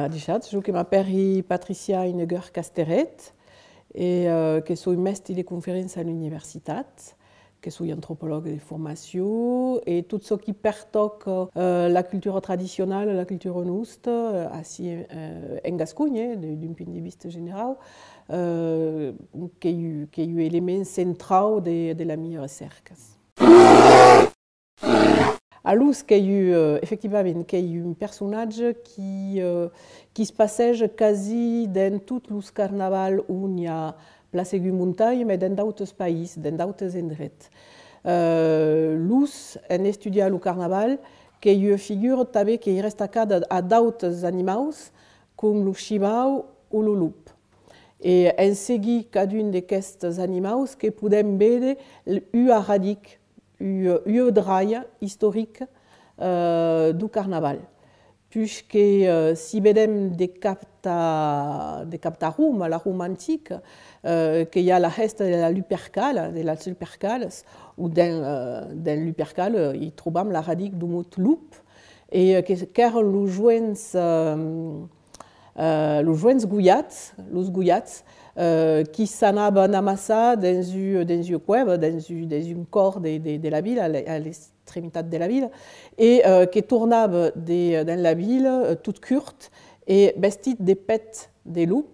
radichat, je m'appelle Patricia Inegger Casteret et que suis mestre de conférences à l'université, que suis anthropologue de formation et tout ce qui pertoque la culture traditionnelle, la culture nouste, ainsi en Gascogne, d'un point de vue général, qui est un élément central de la mienne recherche. Alors, effectivement, il y a un personnage qui se passage quasi dans tout le carnaval où il y a place de montagne, mais dans d'autres pays, dans d'autres endroits. Luz, en étudiant le carnaval, qui est une figure qui reste à d'autres animaux, comme le chibao ou le loup. Et en seguit cadun de aquests animaux que podem veure una radic, una draia historique du carnaval. Puisque si vedem de captarum, la Rome antique, qu'il y a la reste de la Lupercale, de las Lupercales, ou dans Lupercale, y trobam la radic du mot loup, et que los guyats, qui s'anaven amassar dans une cueva, dans un corps de la ville, à l'extrémité de la ville, et qui tournaven dans la ville toute courte et vestit de pets de loup,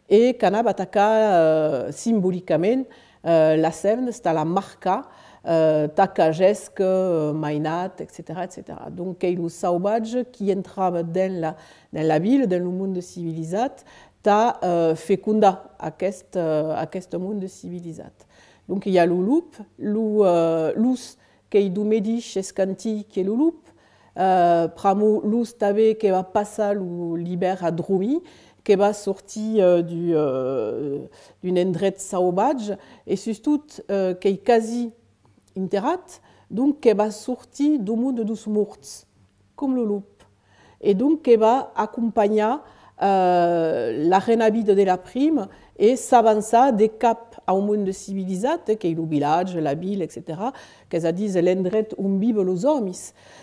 et qui anaven atacar symboliquement la scène, c'était la marca, tacagesc, mainat, etc., etc. Donc, il y a le sauvage qui entrava dans la ville, dans le monde civilisé, ta fécunda aquest monde civilisé. Donc, il y a le loup, l'ous qui est du Médic escanti, qui est le loup, pramo l'ous tavé qui va passer l'hiver à Dromi, qui va sortir d'une endret sauvage, et surtout qui est quasi interat, donc qui va sortir du monde dos morts, comme le loup. Et donc qui va accompagner la renavide de la prime et s'avancer des cap à un monde civilisé, qui est le village, la ville, etc., qui dit l'endret où vivent les hommes,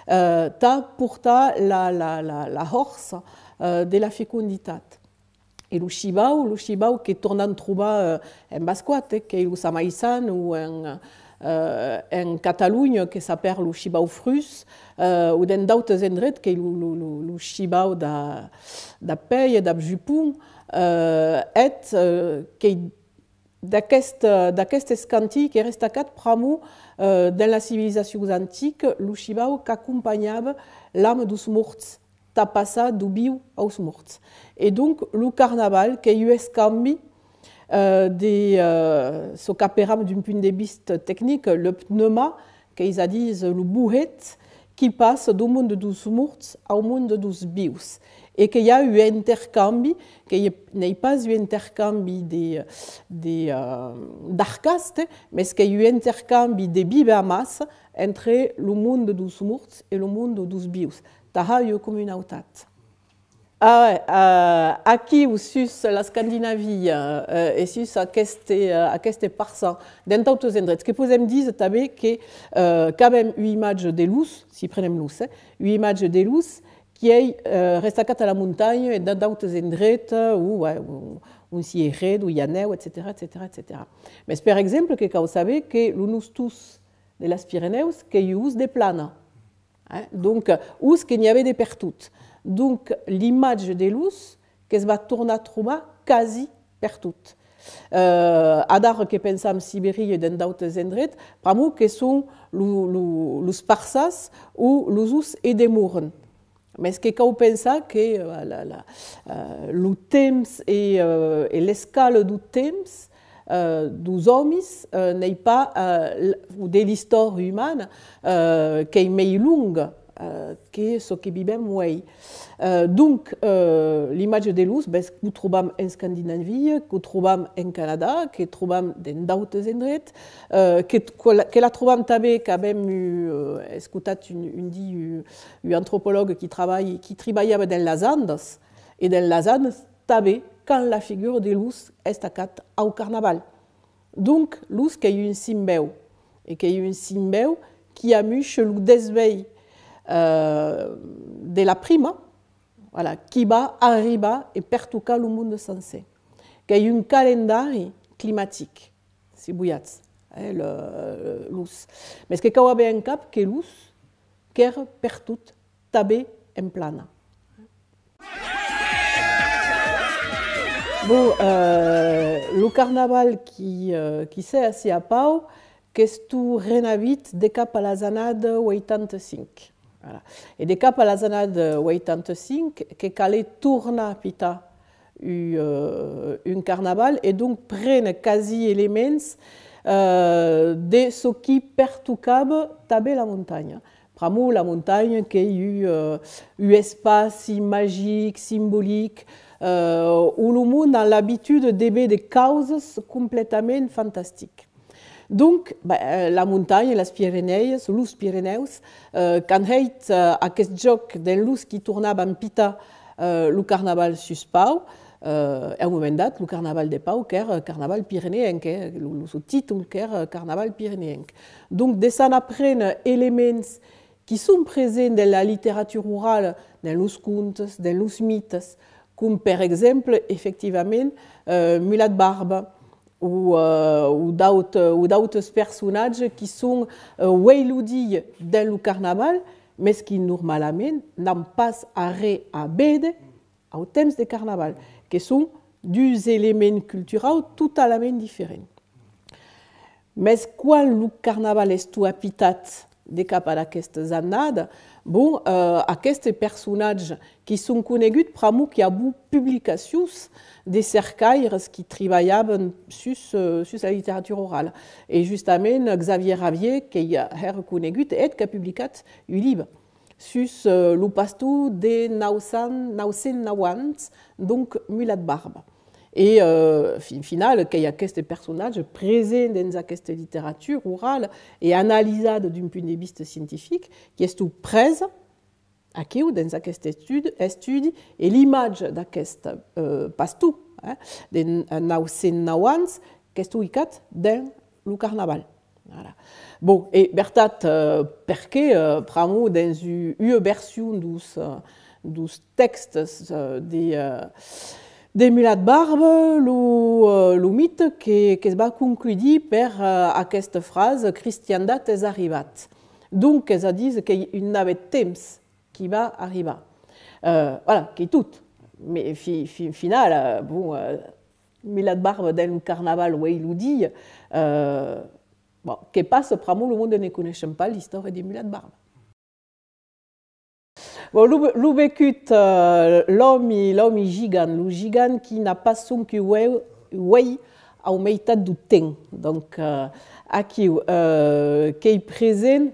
ta porta la force de la fécondité. Et le chibao qui tourne en trouver en Bascoat, qui est le Samaïsan ou en Catalogne, qui s'appelle le chibao frus, ou dans d'autres endroits, qui est le chibao da Pei et da Jupon, qui d'aquest escanti qui reste à quatre pramo dans la civilisation antique, le chibao qui accompagnait l'âme dos morts, ta passa du viu aos morts. Et donc, le carnaval, qui est un escambi ce qu'appelleram d'un point de vue technique, le pneuma, qu'ils disent le bouhet, qui passe du monde dos morts au monde dos vius. Et qu'il y a un intercambio, qu'il n'est pas un intercambio d'arcastes, mais qu'il y a un intercambio de bibamas entre le monde dos morts et le monde dos vius. Taha une communauté. Aquí, sus la Scandinavie et sus aquesta parça d'entautos endrets, que podem dir també que cabem una imatge de luz, si prenem luz, una imatge de luz qui est restacat a la montagne et dans d'autres endrets où on s'y est où il y a neu, etc., etc., etc. Mais par exemple, que vous savez que le nostus de las Pyrénées, que y use des planes. Donc, où qu'il n'y avait des pertutes. Donc, l'image de luz que se va tourner à trouver quasi pertute. Adar que pensam Sibérie et dans d'autres endroits, pramo que sont les parsas ou les us et des mournes. Mais ce que vous pensez que le temps et l'escale du temps dos hommes n'est pas de l'histoire humaine qui est plus longue que ce que vivem avui. Donc, l'image de luz, que ho trobam en Scandinavie, que ho trobam en Canada, que trobam dans d'autres endroits, que la trobam també, que avem escoltat un anthropologue qui treballava dans les Andes, et dans les Andes també, quand la figure de luz est acate au carnaval. Donc, luz qui est un symbole, et qui est un symbole qui a mis le desveil de la prima, voilà, qui va arriver et pertucar le monde sensé. Qu'il y a un calendrier climatique, si vous voyez, l'us. Mais ce que vous avez en cap, que l'us, qu'est pertut, tabé en plana. Bon, le carnaval qui s'est assis à Pau, qu'est-ce tout renavit de cap à la zanade 85. Voilà. Et de cap à la zanade 85, que calait tourna pita un carnaval et donc prenne quasi éléments de ce qui pertucab tabé la montagne. Pramo la montagne qui a eu un espace magique, symbolique, où le monde a l'habitude d'élever des causes complètement fantastiques. Donc, la montagne, les Pyrénées, les Pyrénées, quand il y a aquest joc de l'us qui tournava en pita le carnaval sus Pau, à un moment dat, le carnaval de Pau, qui est carnaval pyrénéen, le titre qui est carnaval pyrénéen. Donc, de ça, on apprend éléments qui sont présents dans la littérature orale, dans les contes, dans les mythes, comme par exemple, effectivement, Mulat Barbe, ou d'autres personnages qui sont weiludis dans le carnaval, mais qui normalement n'ont pas arrêt à bede au temps de carnaval, qui sont deux éléments culturels totalement différents. Mais quand le carnaval est tout habitat de cap à aquestes annades, bon, aquests personnages qui sont connus, pramo qu'il y a beaucoup de publications des cercaires qui travaillaient sur la littérature orale. Et justement, Xavier Ravier, qui est reconnu, a publié un livre sur le pastou de Nausen Nawant, donc Mulat Barbe. Et au final, il y a ces personnages présents dans cette littérature orale et analysés d'un point de vue scientifique, qui est tout présent aquí, dans cette étude, et l'image d'aquest pastou, de Nausen Nawant, qui est tout dans le carnaval. Voilà. Bon, et Bertat, perché, pramo dans une version des textes de Mulat Barbe, le mythe qui se va conclure par cette phrase « Christiandat est arrivat ». Donc, ça dit qu'il y a un temps qui va arriver. Voilà, qui est tout. Mais au final, bon, Mulat Barbe dans le carnaval, oui, il nous dit, bon, que passe, pramo, le monde ne connaît pas l'histoire de Mulat Barbe. Bon, le vécut, l'homme gigant, le gigant qui n'a pas son que ouais au meitat du temps. Donc, qui est présent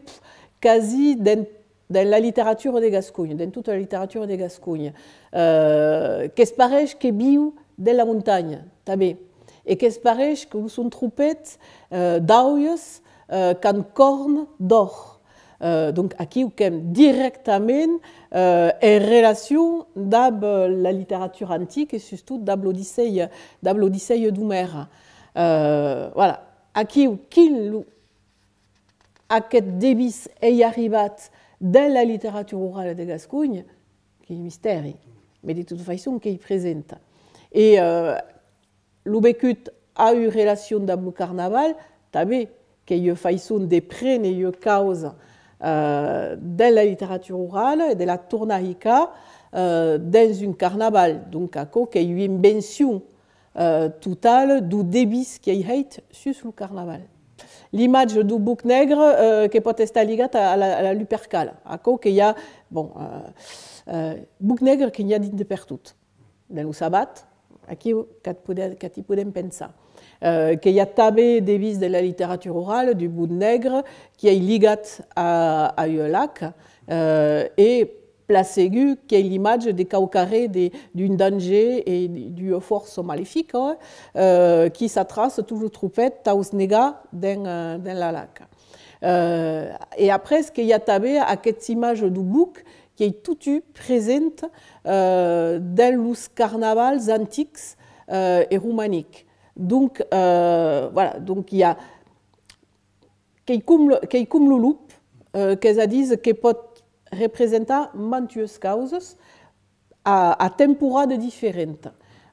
quasi dans la littérature de Gascogne, dans toute la littérature de Gascogne. Qu'est-ce paraît que biu de la montagne, tabé. Et qu'est-ce paraît que sont troupettes d'auies qu'en cornes d'or. Donc, aquí ho hem directament en relation amb la littérature antique et surtout amb l'Odyssée d'Homère. Voilà. Aquí aquest debis est arribat dans la littérature orale de Gascogne, qui est un mystère, mais de toute façon qui est présent. Et le vécut a eu relation amb le carnaval, també, qu'il y a façon de prendre une cause de la littérature orale et de la tournarica dans un carnaval. Donc, il y a eu une invention totale du débit qui est sur le carnaval. L'image du bouc nègre qui peut être liée à la Lupercale. Il y a bouc nègre qui y a dit de partout. Dans le sabbat, qui podem pensar. Qu'il y a també des vis de la littérature orale du bouc nègre qui est lié à un lac et placegu qui est l'image des caucarés d'un danger et d'une force maléfique qui s'attrace toujours troupette taus nega dans la lac. Et après, ce qu'il y a també cette image du bouc qui est tout présente dans les carnavals antiques et romaniques. Donc, voilà, donc il y a qui comme le loup, qu'ils disent qu'il peut représenter mantueuses causes, a temporada diferente.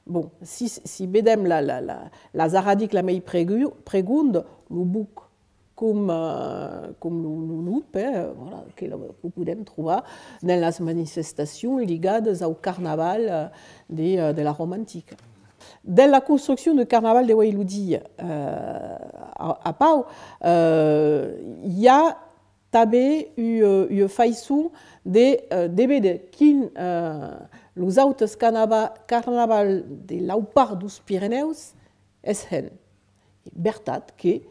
Bon, si bedem la zaradik la mei pregund, lo buc com lo lup, voilà, que lo podem trobar dans les manifestations ligades au carnaval de la Rome antique. Dans la construction du carnaval de Wailoudi à Pau, il y a també une façon de qui los autres carnaval de l'aupart dos Pirineus és hen. Bertat que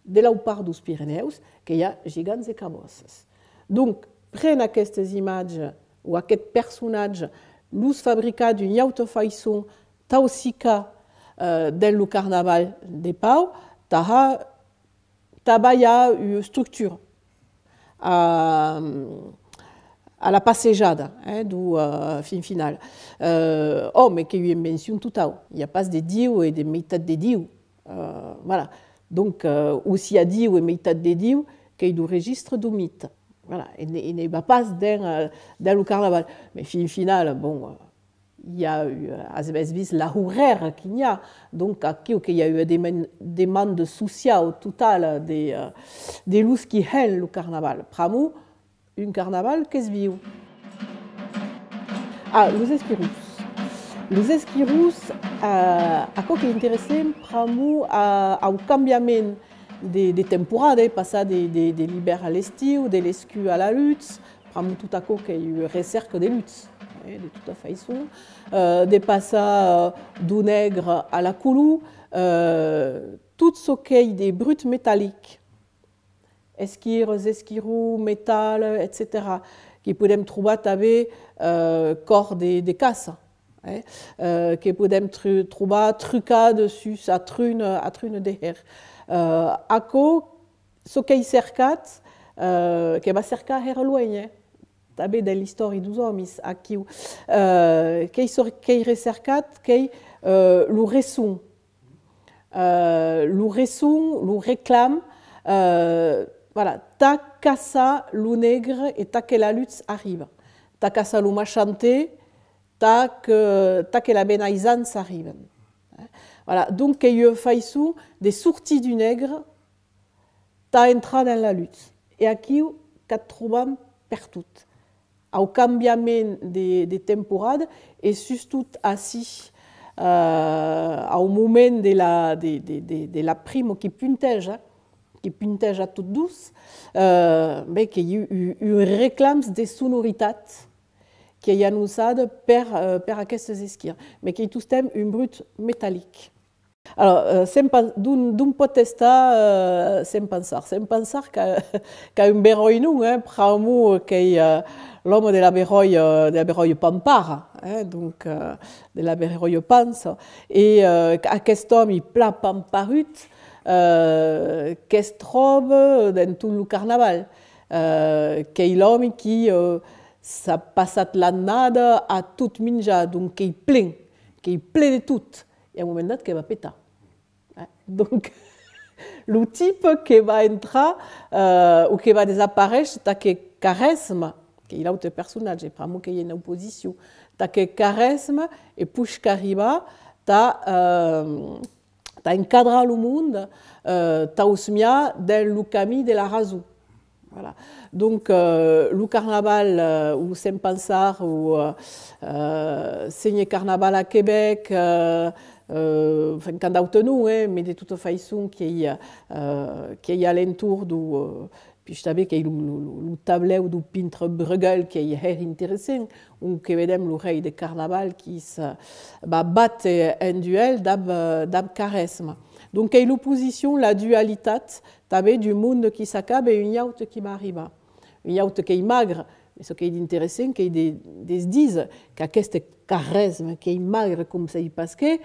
de l'aupart dos Pirineus que hi ha gegants i cabosses. Donc, pren aquestes imatges o aquest personatge, los fabricat d'una autre façon tausica dans le carnaval de Pau, taba hi ha une structure à la passejada du fin final. Mais qu'il y a une mention totale. Il n'y a pas de dieu et de méthodes de dieu. Voilà. Donc, aussi à dieu et méthodes de dieu qu'il y a du registre du mythe. Voilà. Il n'est pas dans le carnaval. Mais fin final, bon, il y a eu à la horaire qu'il y a. Donc, il y a eu des demandes sociales totales des loups qui hèlent le carnaval. Pramou, un carnaval qu'est-ce viu. Les esquirous. Les esquirous, à quoi qui est intéressant, pramou au cambiament des temporades, passer des l'hiver à l'estiu, de l'escu à la lutte, pramou tout à coup qu'il y a eu recerque des luttes. De toute façon, de passer du nègre à la coulou, tout ce qui est des brutes métalliques, esquires, esquirous, métal, etc., qui podem trouver també corps de caça, qui podem trouver trucats dessus à trune de her. Ako, ce qui est cercat, qui va cercar her loin, també de l'histoire dos hommes, aquí, qui est recercat, qui le resson, le réclame. Voilà, ta casa le nègre et ta que la lutte arrive. Ta casa le machanté, ta que la benaisance arrive. Voilà, donc qu'il y a façon des sorties du nègre, ta entrée dans la lutte. Et aquí, qu'à troubam partout. Au cambiament des temporades et surtout assis au moment de la prime qui puntège. Qui puntège à toute douce, mais qu'il y a eu une réclame de sonorité qui est annoncée par aquestes esquires, mais qui est tout temps une brute métallique. Alors, d'un pot estar sem pensar qu'un beroi non, pramo que l'homme de la beroi pampara, donc de la beroi pansa, et aquest homme il pla pamparut, qu'est-ce trobe dans tout le carnaval, qu'est l'homme qui s'ha passat l'annada à tout menjar, donc qu'il plein de tout, et à un moment donné qu'il va péter. Donc, le type qui va entrer ou qui va disparaître, c'est que charisme, qui est l'autre personnage, et pas moi qui est en opposition, t'as que charisme et push qu'arriva, t'as encadré le monde, t'as aussi mis dans le camis de la raison. Voilà. Donc, le carnaval, ou sem pensar, ou Seigneur Carnaval à Québec, enfin, quand d'autres mais de toute façon, qui est à l'entour du. Puis je savais qu'il y a le tableau du peintre Bruegel qui est intéressant, où que vedem le rei de carnaval qui se bat un duel d'ab charisme. Donc, il y a l'opposition, la dualité, du monde qui s'accabe et une yacht qui m'arrive. Une yacht qui est magre, mais ce qui est intéressant, c'est qu'ils disent que ce charisme qui est magre comme ça, parce que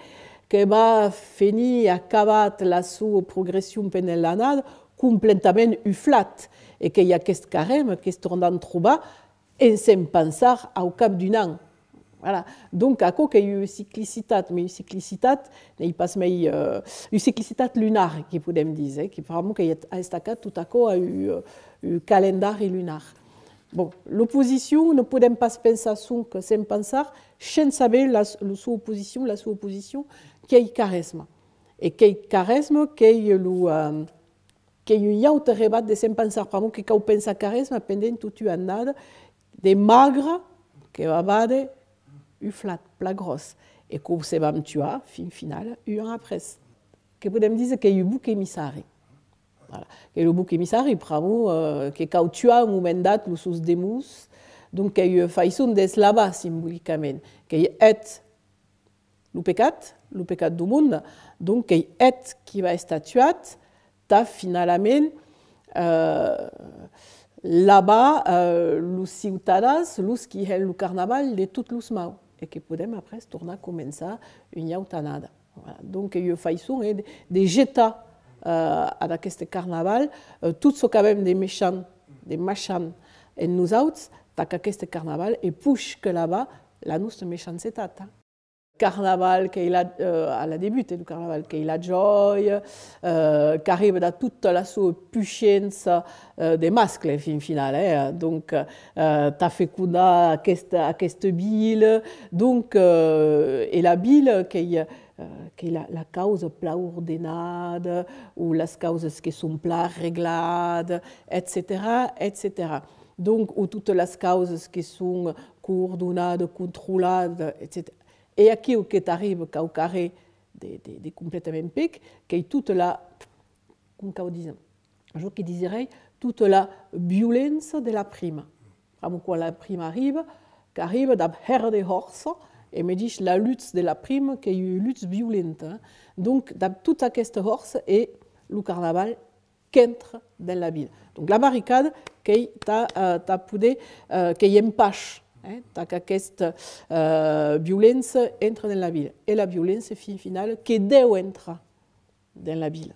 va finir à acabar la sua progression pendant l'année complètement uflat et qu'il y a aquest carême qui se tourne en trobar et sans penser au cap d'un an. Voilà. Donc, à quoi qu'il y a une cyclicité, mais une cyclicité, il passe une cyclicité lunaire, qui peut me dire, qui vraiment qu'il y a tout à coup un calendrier lunaire. Bon, l'opposition, ne podem pas pensar que sem pensar, sans saber la sua opposition, qu'est charisme. Et qu'est charisme, qu'est un rebat de sem pensar, par que quand pensa charisme, pendant tout tu nada, de magre, que va bade, flat, pla grosse. Et quand se va tuer, fin final, un après. Que podem dire que o bouc emissari. Voilà. Que le bouc emissari, pramo, que quand tu as un moment dat, le sous demus, donc que faisons des là-bas symboliquement, que est le pécat du monde, donc que est qui va être tué, ta finalement là-bas, les ciutadans, los qui est le carnaval de toutes les maus, et que podem après tourner à commencer une yautanada. Voilà. Donc que faisons des jetats à ce carnaval, tout ce quand même des méchants, et nous autres, à ce carnaval, et push que là-bas, la nostra méchanceté. Carnaval qu'il a à la début du carnaval qu'il a joie qui arrive da toute la sua puissance des mascles fin finale donc t'as fait couda à cette bile donc et la bile qui la cause pla ordenada ou les causes qui sont pla réglades etc donc ou toutes les causes qui sont coordonnées contrôlées etc. Et aquí o que t'arrive qu'au carré de complètement pic, que toute la, comme on dit, je qui dirais, toute la violence de la prime. Comme quand la prime arrive d'abord de horse, et me dit la lutte de la prime qui est une lutte violente. Donc, dans toute cette horse et le carnaval qui entre dans la ville. Donc, la barricade qui t'a poudé, qui empêche. Cette violence entre dans la ville. Et la violence finale qui doit entrer dans la ville.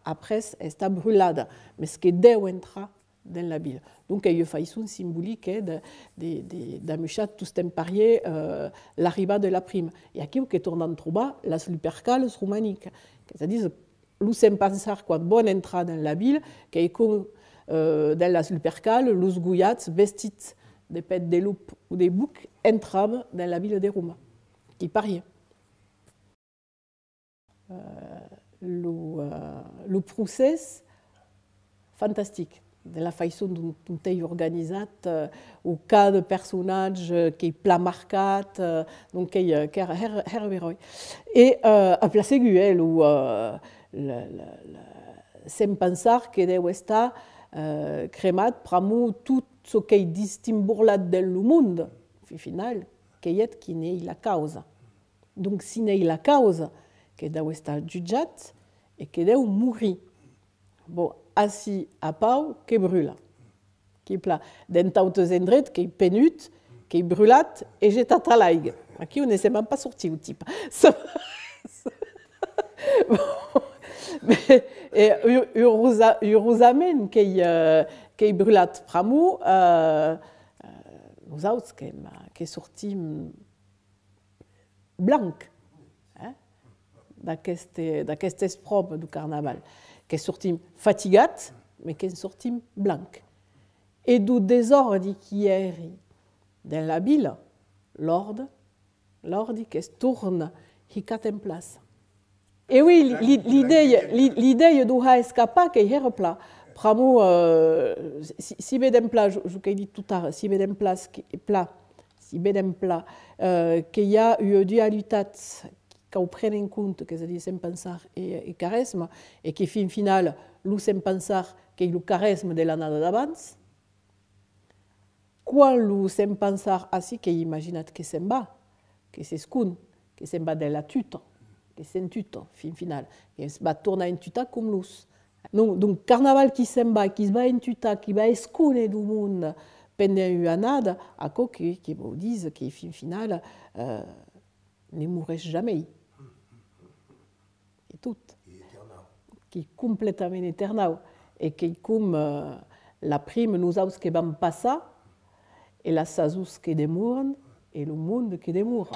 Après, est brûlée, mais ce qui doit entrer dans la ville. Donc, il y a une façon symbolique d'amucher tout ce parier l'arrivée de la prime. Et ici, on tourne en trouba la supercale romanique. C'est-à-dire, nous sommes pensés quand bonne entrée dans la ville, qu'il y a comme dans la supercale, les gouillats vestis des pets des loups ou des boucs entrave dans la ville de Rome, qui pariait. Le process fantastique de la façon dont est organisé, au cas de personnages qui est plat marqué, donc qui est herberoi. Et à place aiguë, où sem pensar que deu estar cremat pramo tout ce qui est distingué dans le monde, au final, qui est qui n'est la cause. Donc, si n'est la cause, qui doit être jugé et qui doit mourir. Bon, assis à pau, qui brûle. Qui plat. Dans d'autres endroits, qui pénute, qui brûle et jette à l'aig. Aquí, on ne s'est même pas sorti, au type. Et heureusement qui brûlat pramo nous autres qui sorti blanc d'aquest esprop du carnaval qui sorti fatigat mais qui sorti blanc et du désordre qui est dans la ville l'ordre qui se tourne hicat en place. Et oui, l'idée doit escapper qui est plat. Pramo, si bedem plat, je vous dit tout à l'heure, si bedem plat, qu'il y a une dualité qu'on prenne en compte, que c'est sem pensar et charisme, et qui fin final, le sem pensar qui est le charisme de l'année d'avance, quand le sem pensar ainsi qu'il imagine que sem va, que c'est scun, que sem va de la tuta. Que c'est un tuto, fin final. Et va tourner un tuta comme l'os. Donc, carnaval qui s'en va, qui se va un tuta, qui va escouler du monde pendant une année, à quoi qui vous disent que fin final ne mourrait jamais. Et tout. Qui est complètement éternel. Et qui comme la prime nous avons qui va passer, et la sasus qui demeure, et le monde qui demeure.